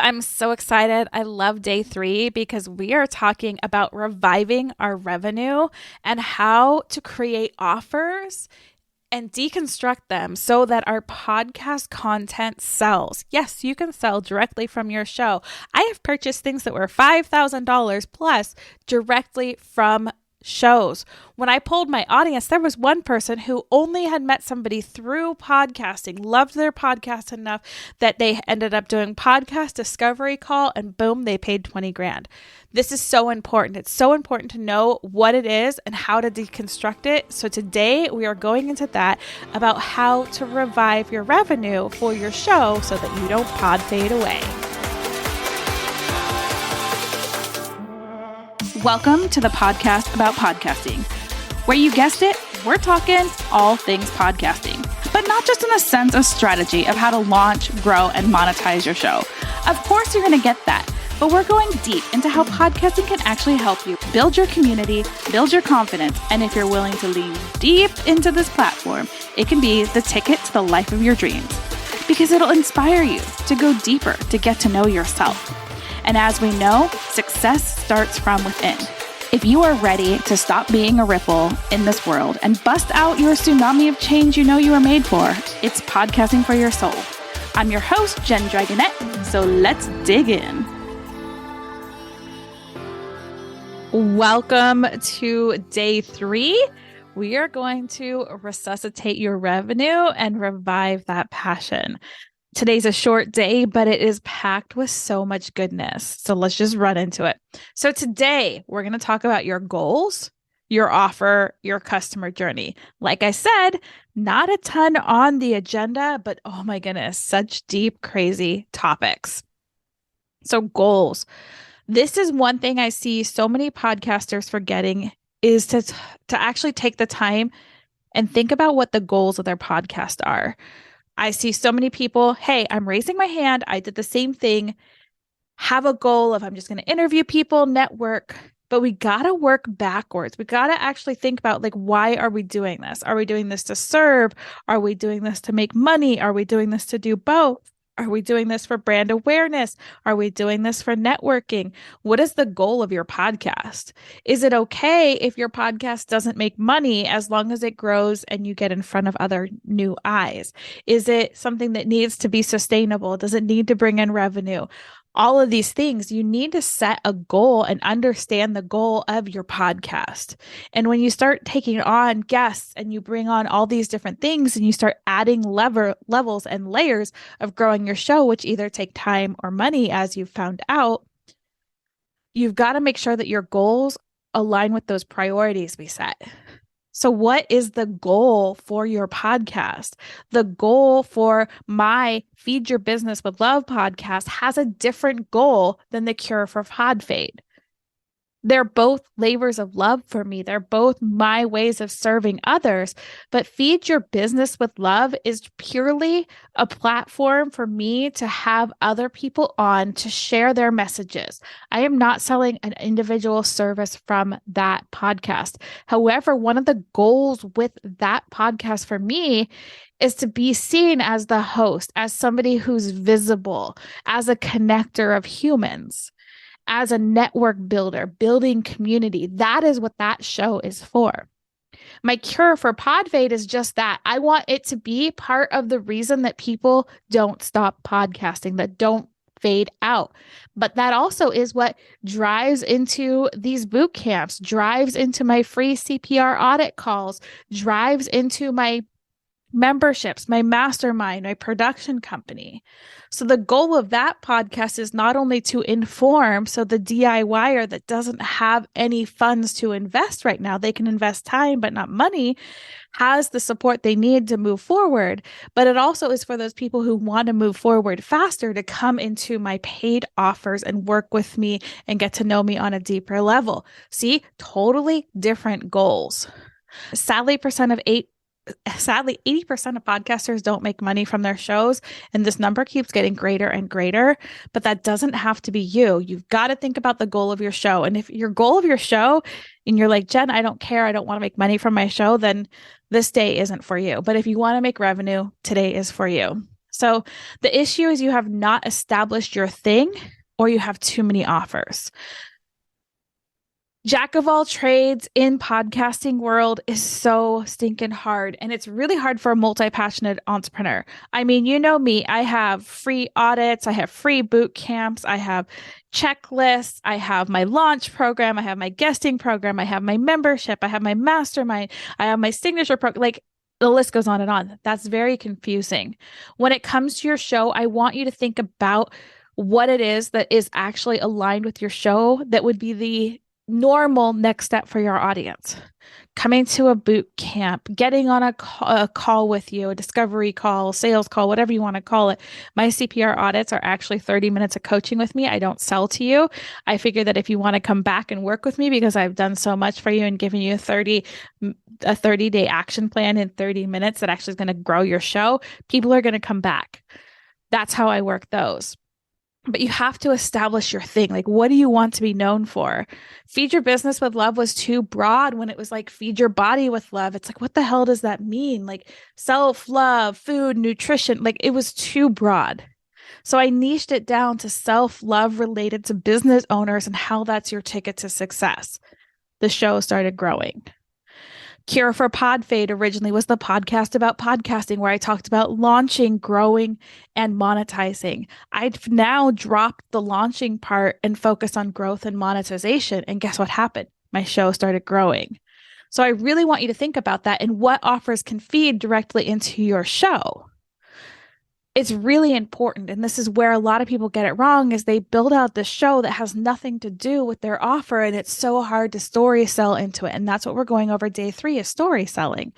I'm so excited. I love day 3 because we are talking about reviving our revenue and how to create offers and deconstruct them so that our podcast content sells. Yes, you can sell directly from your show. I have purchased things that were $5,000 plus directly from shows. When I polled my audience, there was one person who only had met somebody through podcasting, loved their podcast enough that they ended up doing podcast discovery call, and boom, they paid 20 grand. This is so important. It's so important to know what it is and how to deconstruct it. So today we are going into that about how to revive your revenue for your show so that you don't pod fade away. Welcome to the podcast about podcasting, where you guessed it, we're talking all things podcasting, but not just in the sense of strategy of how to launch, grow, and monetize your show. Of course, you're going to get that, but we're going deep into how podcasting can actually help you build your community, build your confidence, and if you're willing to lean deep into this platform, it can be the ticket to the life of your dreams, because it'll inspire you to go deeper, to get to know yourself. And as we know, success starts from within. If you are ready to stop being a ripple in this world and bust out your tsunami of change you know you were made for, it's podcasting for your soul. I'm your host, Jen Dragonette, so let's dig in. Welcome to day 3. We are going to resuscitate your revenue and revive that passion. Today's a short day, but it is packed with so much goodness. So let's just run into it. So today we're going to talk about your goals, your offer, your customer journey. Like I said, not a ton on the agenda, but oh my goodness, such deep, crazy topics. So goals. This is one thing I see so many podcasters forgetting is to actually take the time and think about what the goals of their podcast are. I see so many people, hey, I'm raising my hand. I did the same thing. Have a goal of I'm just going to interview people, network, but we got to work backwards. We got to actually think about like, why are we doing this? Are we doing this to serve? Are we doing this to make money? Are we doing this to do both? Are we doing this for brand awareness? Are we doing this for networking? What is the goal of your podcast? Is it okay if your podcast doesn't make money as long as it grows and you get in front of other new eyes? Is it something that needs to be sustainable? Does it need to bring in revenue? All of these things, you need to set a goal and understand the goal of your podcast. And when you start taking on guests and you bring on all these different things and you start adding levels and layers of growing your show, which either take time or money, as you've found out, you've got to make sure that your goals align with those priorities we set. So what is the goal for your podcast? The goal for my Feed Your Business with Love podcast has a different goal than the Cure for Pod Fade. They're both labors of love for me. They're both my ways of serving others. But Feed Your Business with Love is purely a platform for me to have other people on to share their messages. I am not selling an individual service from that podcast. However, one of the goals with that podcast for me is to be seen as the host, as somebody who's visible, as a connector of humans, as a network builder, building community. That is what that show is for. My cure for pod fade is just that. I want it to be part of the reason that people don't stop podcasting, that don't fade out. But that also is what drives into these boot camps, drives into my free CPR audit calls, drives into my memberships, my mastermind, my production company. So the goal of that podcast is not only to inform, so the DIYer that doesn't have any funds to invest right now, they can invest time but not money, has the support they need to move forward. But it also is for those people who want to move forward faster to come into my paid offers and work with me and get to know me on a deeper level. See, totally different goals. Sadly, 80% of podcasters don't make money from their shows, and this number keeps getting greater and greater, but that doesn't have to be you. You've got to think about the goal of your show. And if your goal of your show, and you're like, Jen, I don't care, I don't want to make money from my show, then this day isn't for you. But if you want to make revenue, today is for you. So the issue is you have not established your thing or you have too many offers. Jack of all trades in podcasting world is so stinking hard. And it's really hard for a multi-passionate entrepreneur. I mean, you know me, I have free audits, I have free boot camps, I have checklists, I have my launch program, I have my guesting program, I have my membership, I have my mastermind, I have my signature program. Like the list goes on and on. That's very confusing. When it comes to your show, I want you to think about what it is that is actually aligned with your show that would be the normal next step for your audience. Coming to a boot camp, getting on a call with you, a discovery call, sales call, whatever you want to call it. My CPR audits are actually 30 minutes of coaching with me. I don't sell to you. I figure that if you want to come back and work with me because I've done so much for you and given you a 30-day action plan in 30 minutes that actually is going to grow your show, people are going to come back. That's how I work those. But you have to establish your thing. Like, what do you want to be known for? Feed your business with love was too broad when it was like, feed your body with love. It's like, what the hell does that mean? Like self-love, food, nutrition, like it was too broad. So I niched it down to self-love related to business owners and how that's your ticket to success. The show started growing. Cure for Podfade originally was the podcast about podcasting where I talked about launching, growing, and monetizing. I've now dropped the launching part and focused on growth and monetization. And guess what happened? My show started growing. So I really want you to think about that and what offers can feed directly into your show. It's really important. And this is where a lot of people get it wrong is they build out this show that has nothing to do with their offer. And it's so hard to story sell into it. And that's what we're going over day 3 is story selling.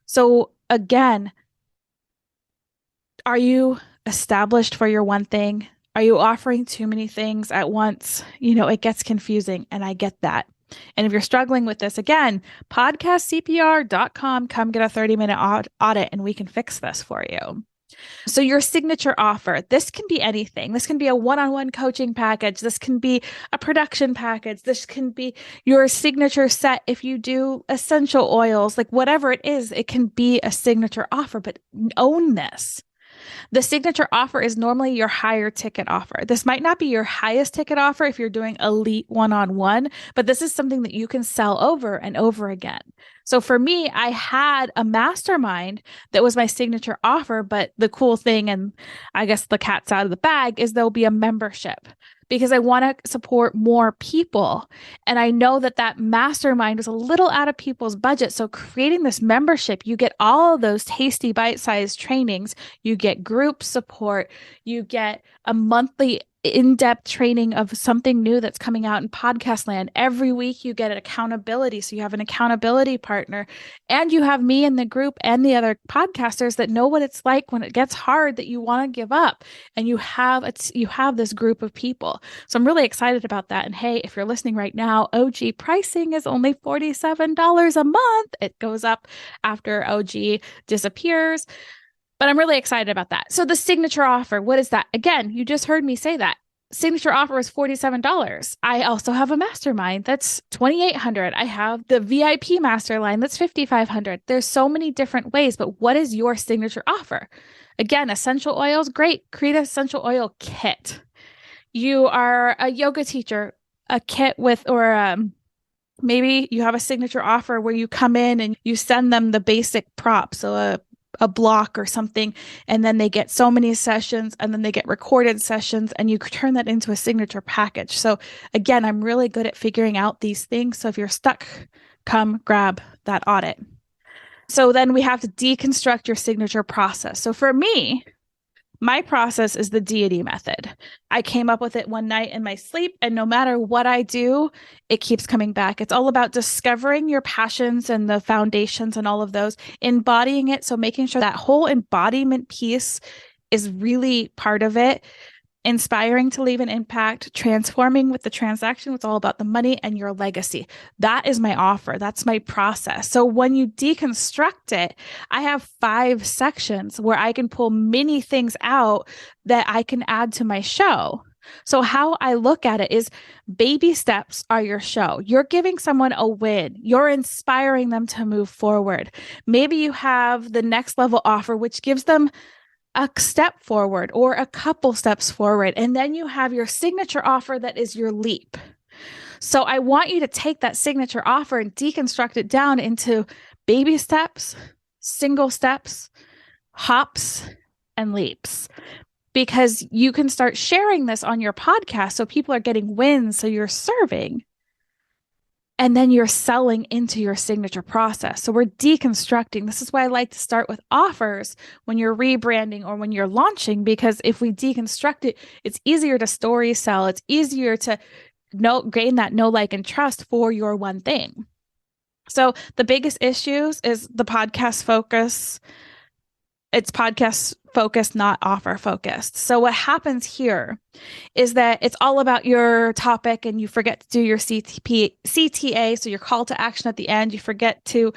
So again, are you established for your one thing? Are you offering too many things at once? You know, it gets confusing and I get that. And if you're struggling with this, again, podcastcpr.com, come get a 30-minute audit and we can fix this for you. So your signature offer, this can be anything. This can be a one-on-one coaching package. This can be a production package. This can be your signature set. If you do essential oils, like whatever it is, it can be a signature offer, but own this. The signature offer is normally your higher ticket offer. This might not be your highest ticket offer if you're doing elite one-on-one, but this is something that you can sell over and over again. So for me, I had a mastermind that was my signature offer, but the cool thing, and I guess the cat's out of the bag, is there'll be a membership because I want to support more people. And I know that that mastermind is a little out of people's budget. So creating this membership, you get all of those tasty bite-sized trainings, you get group support, you get a monthly in-depth training of something new that's coming out in podcast land. Every week you get an accountability. So you have an accountability partner and you have me in the group and the other podcasters that know what it's like when it gets hard that you want to give up, and you have this group of people. So I'm really excited about that. And hey, if you're listening right now, OG pricing is only $47 a month. It goes up after OG disappears. But I'm really excited about that. So the signature offer, what is that? Again, you just heard me say that. Signature offer is $47. I also have a mastermind that's $2,800. I have the VIP mastermind that's $5,500. There's so many different ways, but what is your signature offer? Again, essential oils, great. Create an essential oil kit. You are a yoga teacher, a kit with, or maybe you have a signature offer where you come in and you send them the basic props. So a block or something, and then they get so many sessions, and then they get recorded sessions, and you turn that into a signature package. So again, I'm really good at figuring out these things. So if you're stuck, come grab that audit. So then we have to deconstruct your signature process. So for me, my process is the deity method. I came up with it one night in my sleep, and no matter what I do, it keeps coming back. It's all about discovering your passions and the foundations and all of those, embodying it. So making sure that whole embodiment piece is really part of it. Inspiring to leave an impact, transforming with the transaction. It's all about the money and your legacy. That is my offer. That's my process. So when you deconstruct it, I have 5 sections where I can pull many things out that I can add to my show. So how I look at it is baby steps are your show. You're giving someone a win. You're inspiring them to move forward. Maybe you have the next level offer, which gives them a step forward or a couple steps forward. And then you have your signature offer that is your leap. So I want you to take that signature offer and deconstruct it down into baby steps, single steps, hops, and leaps. Because you can start sharing this on your podcast so people are getting wins. So you're serving. And then you're selling into your signature process. So we're deconstructing. This is why I like to start with offers when you're rebranding or when you're launching, because if we deconstruct it, it's easier to story sell. It's easier to gain that know, like, and trust for your one thing. So the biggest issues is the podcast focus. It's podcast focused, not offer focused. So what happens here is that it's all about your topic and you forget to do your CTA. So your call to action at the end, you forget to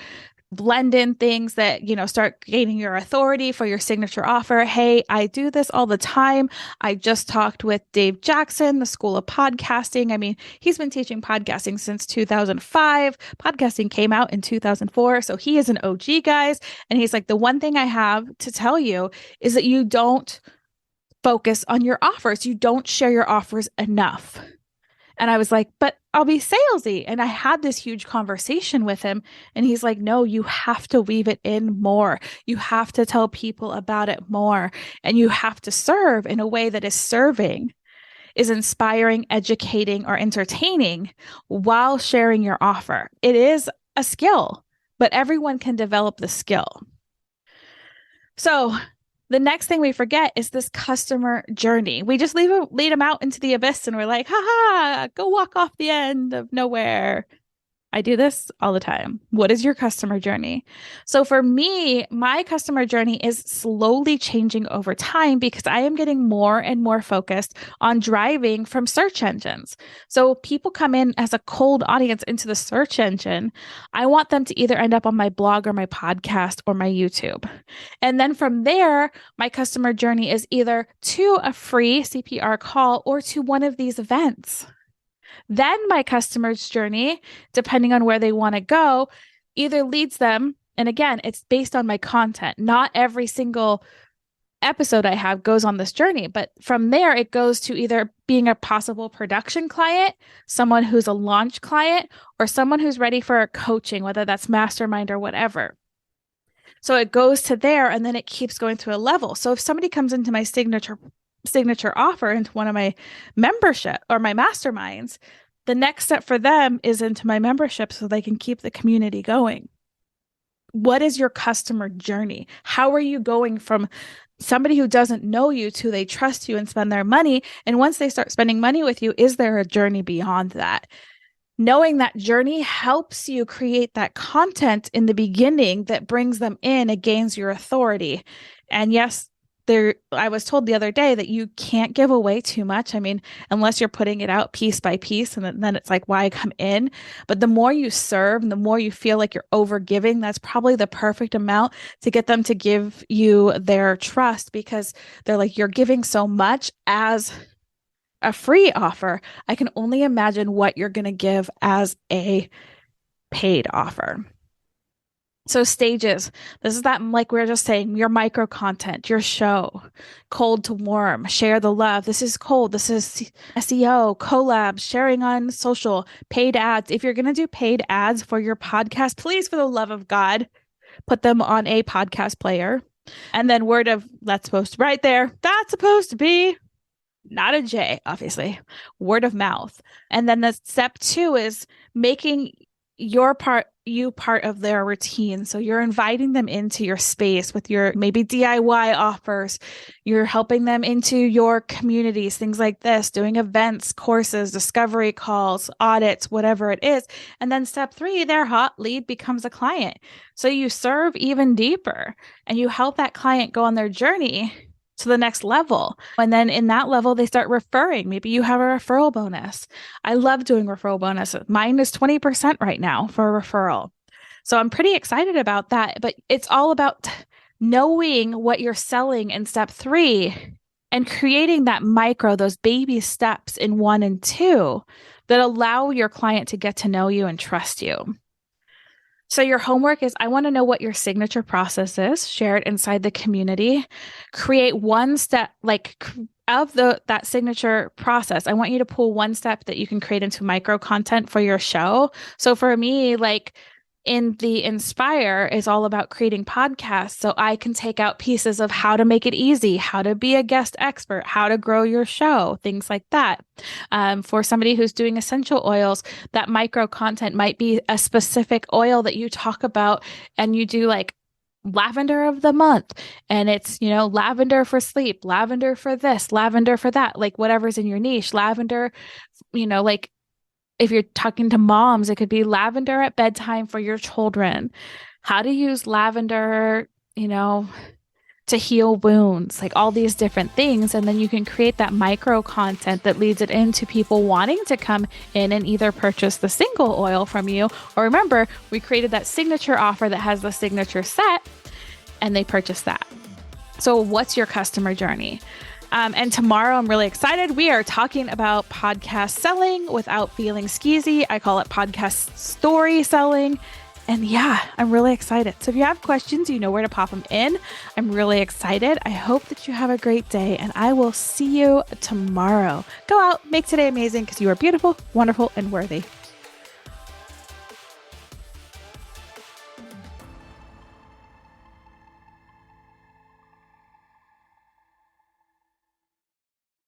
blend in things that, start gaining your authority for your signature offer. Hey, I do this all the time. I just talked with Dave Jackson, the School of Podcasting. I mean, he's been teaching podcasting since 2005. Podcasting came out in 2004. So he is an OG, guys. And he's like, the one thing I have to tell you is that you don't focus on your offers. You don't share your offers enough. And I was like, but I'll be salesy. And I had this huge conversation with him. And he's like, no, you have to weave it in more. You have to tell people about it more. And you have to serve in a way that is serving, is inspiring, educating, or entertaining while sharing your offer. It is a skill, but everyone can develop the skill. So the next thing we forget is this customer journey. We just lead them out into the abyss and we're like, haha, go walk off the end of nowhere. I do this all the time. What is your customer journey? So for me, my customer journey is slowly changing over time because I am getting more and more focused on driving from search engines. So people come in as a cold audience into the search engine. I want them to either end up on my blog or my podcast or my YouTube. And then from there, my customer journey is either to a free CPR call or to one of these events. Then my customer's journey, depending on where they want to go, either leads them, and again, it's based on my content. Not every single episode I have goes on this journey, but from there, it goes to either being a possible production client, someone who's a launch client, or someone who's ready for a coaching, whether that's mastermind or whatever. So it goes to there, and then it keeps going to a level. So if somebody comes into my signature offer into one of my membership or my masterminds, the next step for them is into my membership so they can keep the community going. What is your customer journey? How are you going from somebody who doesn't know you to they trust you and spend their money? And once they start spending money with you, is there a journey beyond that? Knowing that journey helps you create that content in the beginning that brings them in and gains your authority. And yes, I was told the other day that you can't give away too much. I mean, unless you're putting it out piece by piece, and then it's like, why come in? But the more you serve and the more you feel like you're over giving, that's probably the perfect amount to get them to give you their trust, because they're like, you're giving so much as a free offer. I can only imagine what you're going to give as a paid offer. So stages, this is that, like we were just saying, your micro content, your show, cold to warm, share the love. This is cold. This is SEO, collabs, sharing on social, paid ads. If you're going to do paid ads for your podcast, please, for the love of God, put them on a podcast player. And then that's supposed to right there. That's supposed to be not a J, obviously, word of mouth. And then the step 2 is making you part of their routine. So you're inviting them into your space with your maybe DIY offers. You're helping them into your communities, things like this, doing events, courses, discovery calls, audits, whatever it is. And then step 3, their hot lead becomes a client. So you serve even deeper and you help that client go on their journey to the next level. And then in that level, they start referring. Maybe you have a referral bonus. I love doing referral bonuses. Mine is 20% right now for a referral. So I'm pretty excited about that. But it's all about knowing what you're selling in step 3 and creating those baby steps in 1 and 2 that allow your client to get to know you and trust you. So your homework is I want to know what your signature process is, share it inside the community, create one step of that signature process. I want you to pull one step that you can create into micro content for your show. So for me, like in the Inspire is all about creating podcasts. So I can take out pieces of how to make it easy, how to be a guest expert, how to grow your show, things like that. For somebody who's doing essential oils, that micro content might be a specific oil that you talk about and you do like lavender of the month. And it's, lavender for sleep, lavender for this, lavender for that, like whatever's in your niche, lavender, like if you're talking to moms, it could be lavender at bedtime for your children. How to use lavender, to heal wounds, like all these different things. And then you can create that micro content that leads it into people wanting to come in and either purchase the single oil from you, or remember, we created that signature offer that has the signature set and they purchase that. So what's your customer journey? And tomorrow, I'm really excited. We are talking about podcast selling without feeling skeezy. I call it podcast story selling. And yeah, I'm really excited. So if you have questions, you know where to pop them in. I'm really excited. I hope that you have a great day, and I will see you tomorrow. Go out, make today amazing because you are beautiful, wonderful, and worthy.